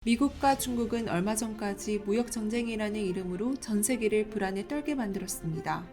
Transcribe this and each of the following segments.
미국과 중국은 얼마 전까지 무역 전쟁이라는 이름으로 전 세계를 불안에 떨게 만들었습니다.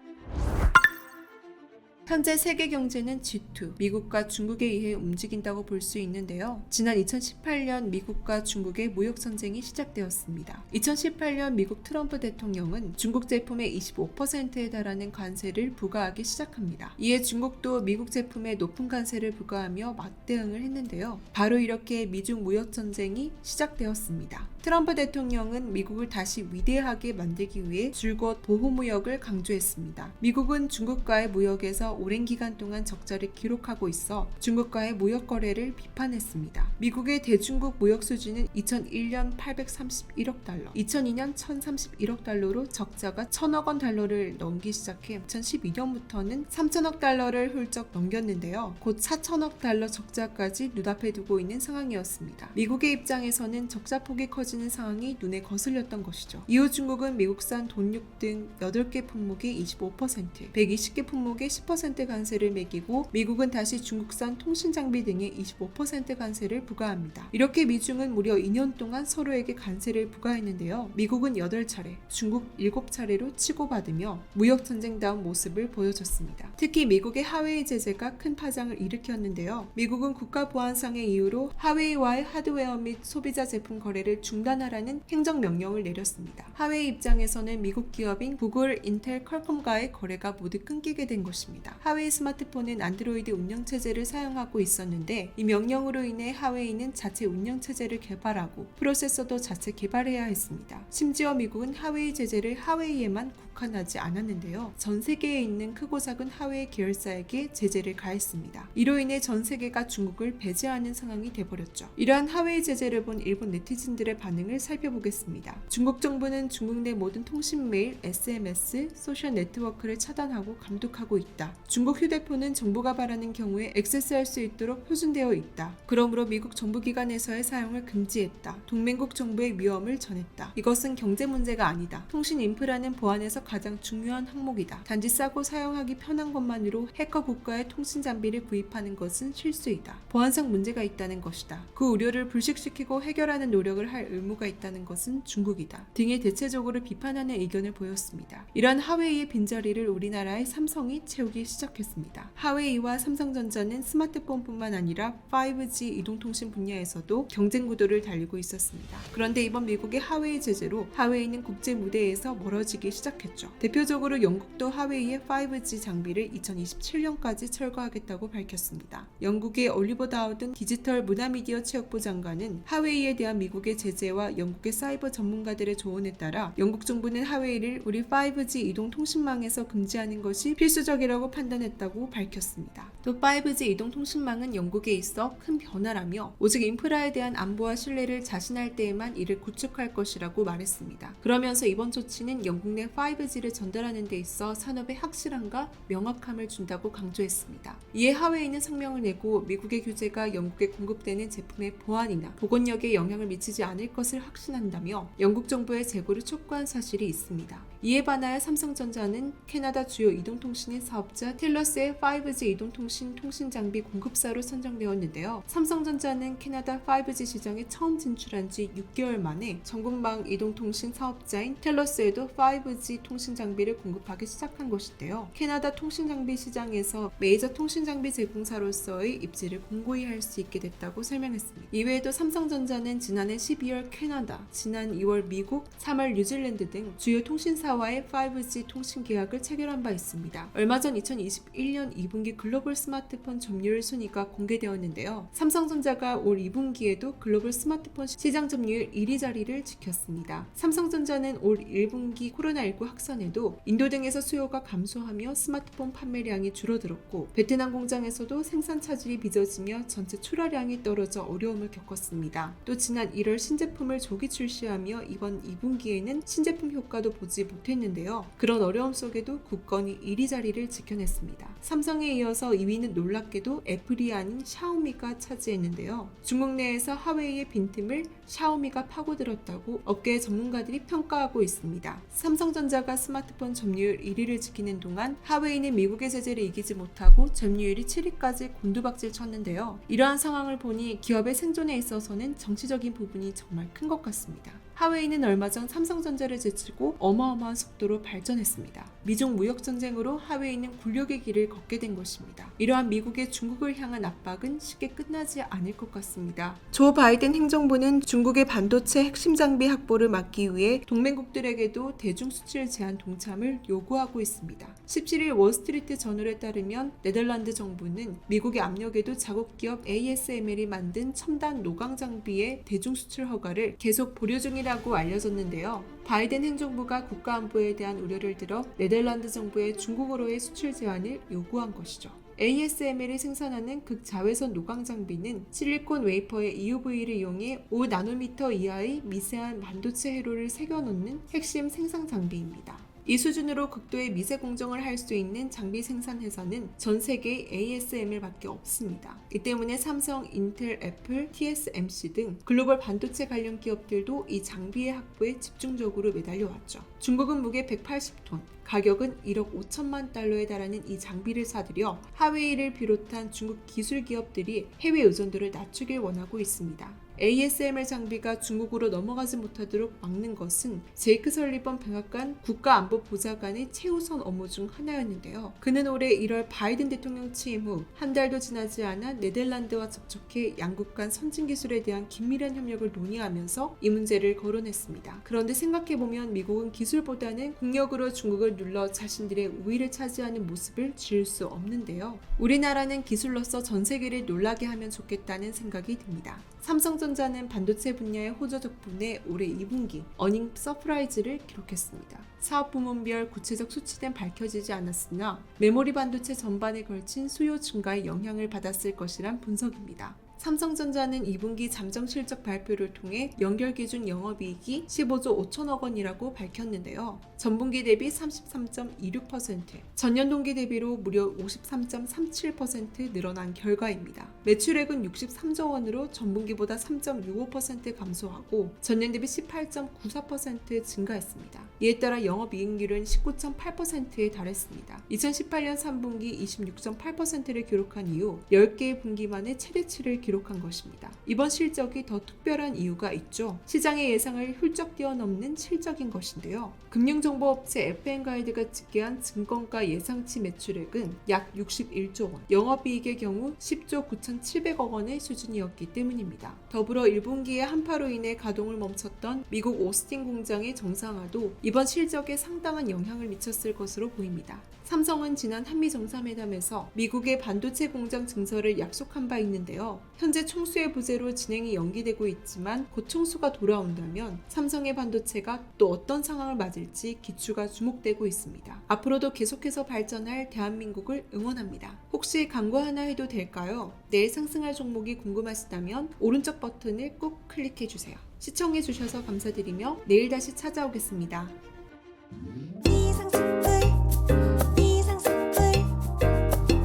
현재 세계 경제는 G2, 미국과 중국에 의해 움직인다고 볼 수 있는데요. 지난 2018년 미국과 중국의 무역 전쟁이 시작되었습니다. 2018년 미국 트럼프 대통령은 중국 제품의 25%에 달하는 관세를 부과하기 시작합니다. 이에 중국도 미국 제품에 높은 관세를 부과하며 맞대응을 했는데요. 바로 이렇게 미중 무역 전쟁이 시작되었습니다. 트럼프 대통령은 미국을 다시 위대하게 만들기 위해 줄곧 보호무역을 강조했습니다. 미국은 중국과의 무역에서 오랜 기간 동안 적자를 기록하고 있어 중국과의 무역 거래를 비판했습니다. 미국의 대중국 무역 수지는 2001년 831억 달러, 2002년 1031억 달러로 적자가 1000억 원 달러를 넘기 시작해 2012년부터는 3000억 달러를 훌쩍 넘겼는데요. 곧 4000억 달러 적자까지 눈앞에 두고 있는 상황이었습니다. 미국의 입장에서는 적자 폭이 커지는 상황이 눈에 거슬렸던 것이죠. 이후 중국은 미국산 돈육 등 8개 품목의 25%, 120개 품목의 10% 관세를 매기고 미국은 다시 중국산 통신장비 등의 25% 관세를 부과합니다. 이렇게 미중은 무려 2년 동안 서로에게 관세를 부과했는데요. 미국은 8차례, 중국 7차례로 치고받으며 무역전쟁다운 모습을 보여줬습니다. 특히 미국의 하웨이 제재가 큰 파장을 일으켰는데요. 미국은 국가보안상의 이유로 하웨이와의 하드웨어 및 소비자 제품 거래를 중단하라는 행정명령을 내렸습니다. 하웨이 입장에서는 미국 기업인 구글, 인텔, 퀄컴과의 거래가 모두 끊기게 된 것입니다. 하웨이 스마트폰은 안드로이드 운영체제를 사용하고 있었는데 이 명령으로 인해 하웨이는 자체 운영체제를 개발하고 프로세서도 자체 개발해야 했습니다. 심지어 미국은 하웨이 제재를 하웨이에만 국한하지 않았는데요. 전 세계에 있는 크고 작은 하웨이 계열사에게 제재를 가했습니다. 이로 인해 전 세계가 중국을 배제하는 상황이 돼버렸죠. 이러한 하웨이 제재를 본 일본 네티즌들의 반응을 살펴보겠습니다. 중국 정부는 중국 내 모든 통신 메일, SMS, 소셜 네트워크를 차단하고 감독하고 있다. 중국 휴대폰은 정부가 바라는 경우에 액세스할 수 있도록 표준되어 있다. 그러므로 미국 정부기관에서의 사용을 금지했다. 동맹국 정부의 위험을 전했다. 이것은 경제 문제가 아니다. 통신 인프라는 보안에서 가장 중요한 항목이다. 단지 싸고 사용하기 편한 것만으로 해커 국가의 통신 장비를 구입하는 것은 실수이다. 보안상 문제가 있다는 것이다. 그 우려를 불식시키고 해결하는 노력을 할 의무가 있다는 것은 중국이다. 등의 대체적으로 비판하는 의견을 보였습니다. 이러한 하웨이의 빈자리를 우리나라의 삼성이 채우기 시작했습니다. 하웨이와 삼성전자는 스마트폰뿐만 아니라 5G 이동통신 분야에서도 경쟁 구도를 달리고 있었습니다. 그런데 이번 미국의 하웨이 제재로 하웨이는 국제 무대에서 멀어지기 시작했죠. 대표적으로 영국도 하웨이의 5G 장비를 2027년까지 철거하겠다고 밝혔습니다. 영국의 올리버 다우든 디지털 문화미디어 체육부 장관은 하웨이에 대한 미국의 제재와 영국의 사이버 전문가들의 조언에 따라 영국 정부는 하웨이를 우리 5G 이동통신망에서 금지하는 것이 필수적이라고 판단했다고 밝혔습니다. 또 5G 이동통신망은 영국에 있어 큰 변화라며 오직 인프라에 대한 안보와 신뢰를 자신할 때에만 이를 구축할 것이라고 말했습니다. 그러면서 이번 조치는 영국 내 5G를 전달하는 데 있어 산업의 확실함과 명확함을 준다고 강조했습니다. 이에 하웨이는 성명을 내고 미국의 규제가 영국에 공급되는 제품의 보안이나 보건력에 영향을 미치지 않을 것을 확신한다며 영국 정부의 재고를 촉구한 사실이 있습니다. 이에 반하여 삼성전자는 캐나다 주요 이동통신인 사업자 텔러스의 5G 이동통신 통신장비 공급사로 선정되었는데요. 삼성전자는 캐나다 5G 시장에 처음 진출한 지 6개월 만에 전국망 이동통신 사업자인 텔러스에도 5G 통신장비를 공급하기 시작한 것인데요. 캐나다 통신장비 시장에서 메이저 통신장비 제공사로서의 입지를 공고히 할 수 있게 됐다고 설명했습니다. 이외에도 삼성전자는 지난해 12월 캐나다, 지난 2월 미국, 3월 뉴질랜드 등 주요 통신사와의 5G 통신 계약을 체결한 바 있습니다. 얼마 전 2021년 2분기 글로벌 스마트폰 점유율 순위가 공개되었는데요. 삼성전자가 올 2분기에도 글로벌 스마트폰 시장 점유율 1위 자리를 지켰습니다. 삼성전자는 올 1분기 코로나19 확산에도 인도 등에서 수요가 감소하며 스마트폰 판매량이 줄어들었고 베트남 공장에서도 생산 차질이 빚어지며 전체 출하량이 떨어져 어려움을 겪었습니다. 또 지난 1월 신제품을 조기 출시하며 이번 2분기에는 신제품 효과도 보지 못했는데요. 그런 어려움 속에도 굳건히 1위 자리를 지켜냈습니다. 삼성에 이어서 2위는 놀랍게도 애플이 아닌 샤오미가 차지했는데요. 중국 내에서 화웨이의 빈틈을 샤오미가 파고들었다고 업계 전문가들이 평가하고 있습니다. 삼성전자가 스마트폰 점유율 1위를 지키는 동안 화웨이는 미국의 제재를 이기지 못하고 점유율이 7위까지 곤두박질 쳤는데요. 이러한 상황을 보니 기업의 생존에 있어서는 정치적인 부분이 정말 큰 것 같습니다. 화웨이는 얼마 전 삼성전자를 제치고 어마어마한 속도로 발전했습니다. 미중 무역 전쟁으로 화웨이는 굴욕의 길을 걷게 된 것입니다. 이러한 미국의 중국을 향한 압박은 쉽게 끝나지 않을 것 같습니다. 조 바이든 행정부는 중국의 반도체 핵심 장비 확보를 막기 위해 동맹국들에게도 대중 수출 제한 동참을 요구하고 있습니다. 17일 월스트리트 저널에 따르면 네덜란드 정부는 미국의 압력에도 자국 기업 ASML이 만든 첨단 노광 장비의 대중 수출 허가를 계속 보류 중이라고 알려졌는데요. 바이든 행정부가 국가안보에 대한 우려를 들어 네덜란드 정부의 중국으로의 수출 제한을 요구한 것이죠. ASML이 생산하는 극자외선 노광 장비는 실리콘 웨이퍼의 EUV를 이용해 5나노미터 이하의 미세한 반도체 회로를 새겨놓는 핵심 생산 장비입니다. 이 수준으로 극도의 미세 공정을 할 수 있는 장비 생산 회사는 전 세계에 ASML밖에 없습니다. 이 때문에 삼성, 인텔, 애플, TSMC 등 글로벌 반도체 관련 기업들도 이 장비의 확보에 집중적으로 매달려왔죠. 중국은 무게 180톤, 가격은 1억 5천만 달러에 달하는 이 장비를 사들여 화웨이를 비롯한 중국 기술 기업들이 해외 의존도를 낮추길 원하고 있습니다. ASML 장비가 중국으로 넘어가지 못하도록 막는 것은 제이크 설리번 백악관 국가안보보좌관의 최우선 업무 중 하나였는데요. 그는 올해 1월 바이든 대통령 취임 후 한 달도 지나지 않아 네덜란드와 접촉해 양국 간 선진 기술에 대한 긴밀한 협력을 논의하면서 이 문제를 거론했습니다. 그런데 생각해보면 미국은 기술보다는 국력으로 중국을 눌러 자신들의 우위를 차지하는 모습을 지을 수 없는데요. 우리나라는 기술로서 전 세계를 놀라게 하면 좋겠다는 생각이 듭니다. 삼성전자는 반도체 분야의 호조 덕분에 올해 2분기 어닝 서프라이즈를 기록했습니다. 사업 부문별 구체적 수치는 밝혀지지 않았으나 메모리 반도체 전반에 걸친 수요 증가에 영향을 받았을 것이란 분석입니다. 삼성전자는 2분기 잠정 실적 발표를 통해 연결 기준 영업이익이 15조 5천억 원이라고 밝혔는데요. 전분기 대비 33.26%, 전년 동기 대비로 무려 53.37% 늘어난 결과입니다. 매출액은 63조 원으로 전분기보다 3.65% 감소하고 전년 대비 18.94% 증가했습니다. 이에 따라 영업이익률은 19.8%에 달했습니다. 2018년 3분기 26.8%를 기록한 이후 10개의 분기 만에 최대치를 기록한 것입니다. 이번 실적이 더 특별한 이유가 있죠. 시장의 예상을 훌쩍 뛰어넘는 실적인 것인데요. 금융정보업체 FN가이드가 집계한 증권가 예상치 매출액은 약 61조 원, 영업이익의 경우 10조 9,700억 원의 수준이었기 때문입니다. 더불어 1분기에 한파로 인해 가동을 멈췄던 미국 오스틴 공장의 정상화도 이번 실적에 상당한 영향을 미쳤을 것으로 보입니다. 삼성은 지난 한미 정상회담에서 미국의 반도체 공장 증설을 약속한 바 있는데요. 현재 총수의 부재로 진행이 연기되고 있지만 곧 총수가 돌아온다면 삼성의 반도체가 또 어떤 상황을 맞을지 기추가 주목되고 있습니다. 앞으로도 계속해서 발전할 대한민국을 응원합니다. 혹시 광고 하나 해도 될까요? 내일 상승할 종목이 궁금하시다면 오른쪽 버튼을 꼭 클릭해주세요. 시청해주셔서 감사드리며 내일 다시 찾아오겠습니다.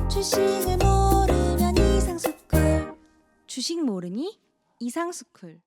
주식을 모르면 이상스쿨. 주식 모르니 이상스쿨.